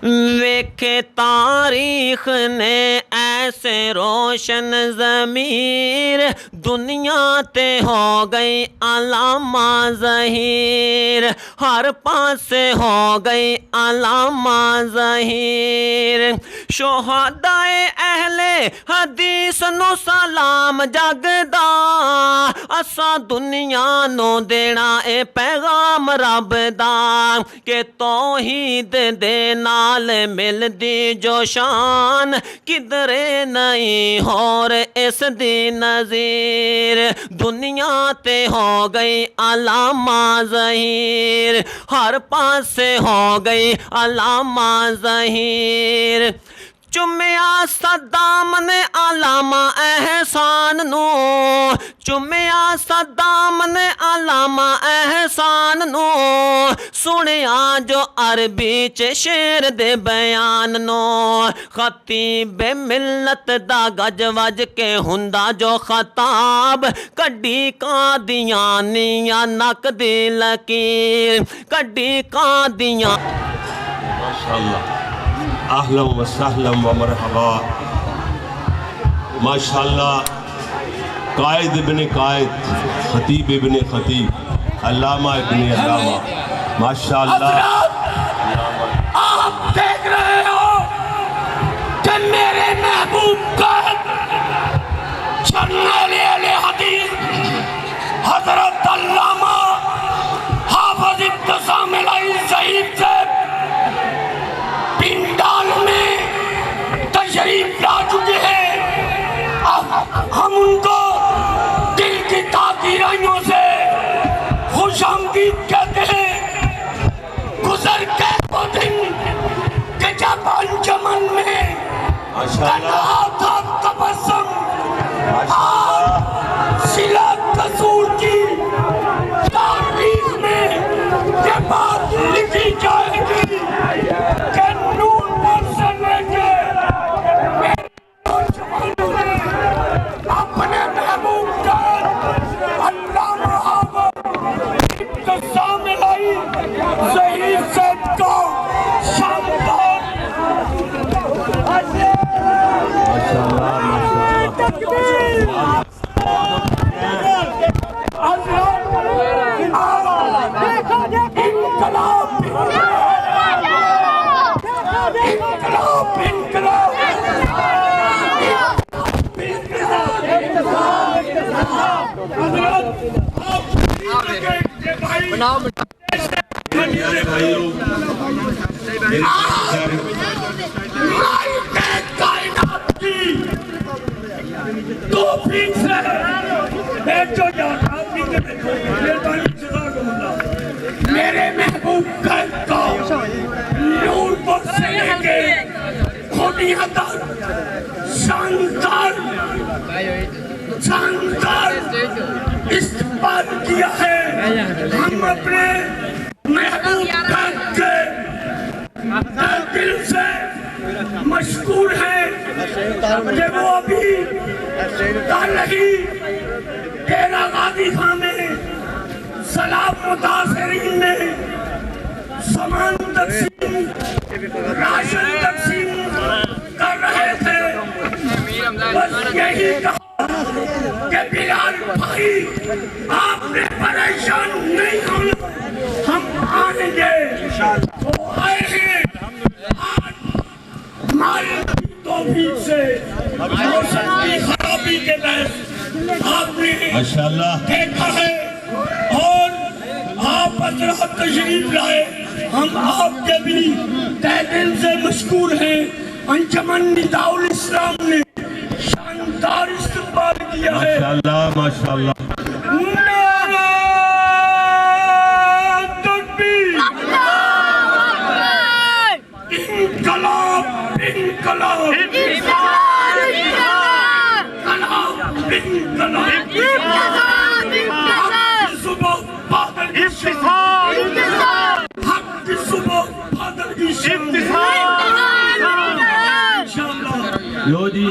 ویکھے تاریخ نے ایسے روشن ضمیر، دنیا تے ہو گئی علامہ ظہیر، ہر پاسے ہو گئی علامہ ظہیر۔ شہدائے اہل حدیث نو سلام جگدا، اساں دنیا نو دینا اے پیغام رب دا، کہ توحید دے نال مل دی جو شان، کدرے نہیں ہور اس دی نظیر۔ دنیا تے ہو گئی علامہ ظہیر، ہر پاسے ہو گئی علامہ ظہیر۔ چومیا صدام نے علامہ احسان نو، چومیا صدام نے علامہ احسان نو، سنیا جو عربی چ شعر دے بیان نو، خطیب ملت دا گج وج کے ہندا جو خطاب، کڈی قادیانیاں نک دی لکیر، کڈی قادیاں۔ ماشاءاللہ، اہلا و سہلا و مرحبا۔ ماشاءاللہ، قائد ابن قائد، خطیب ابن خطیب، علامہ ابن علامہ، ماشاءاللہ۔ آپ دیکھ رہے ہو کہ میرے محبوب قائد جرنیل اہل حدیث حضرت علامہ حافظ ابتسام الہی ظہیر سے پنڈال میں تشریف لا چکے ہیں۔ ہم ان کو دل کی تاکیرائیوں سے خوش آمدید کہتے ہیں۔ گزر کے وہ دن کہ جب انجمن میں تنہا تھا تبسم، آج صلہ قصور کی تاریخ میں یہ بات لکھی جائے گی کہ نور پر سے لے کے اپنے محبوب کا علامہ حافظ ابتسام الہی ظہیر صاحب کو شاندار میرے محبوب قائد کو نور پر سے لے کے خودیہ تک شاندار استقبال کیا ہے۔ ہم اپنے محبوب قائد کے دل سے مشکور ہیں کہ وہ ابھی کل ہی ڈیرہ غازی خان میں سلام متاثرین میں سامان تقسیم راشن تقسیم کر رہے تھے۔ بس یہی کہا کہ بلال بھائی آپ نے پریشان نہیں ہونا، ہم آئیں گے۔ وہ آئے ہیں آج ہماری توفیق سے، موسم کی خرابی کے بعد آپ نے دیکھا ہے اور آپ حضرات تشریف لائے۔ ہم آپ کے بھی تہ دل سے مشکور ہیں۔ انجمن نداء الاسلام نے شاندار استقبال کیا ہے۔ ماشاءاللہ ماشاءاللہ۔ نعرہ تکبیر، انقلاب انقلاب حق کی صبح بادل کی شام۔ لو جی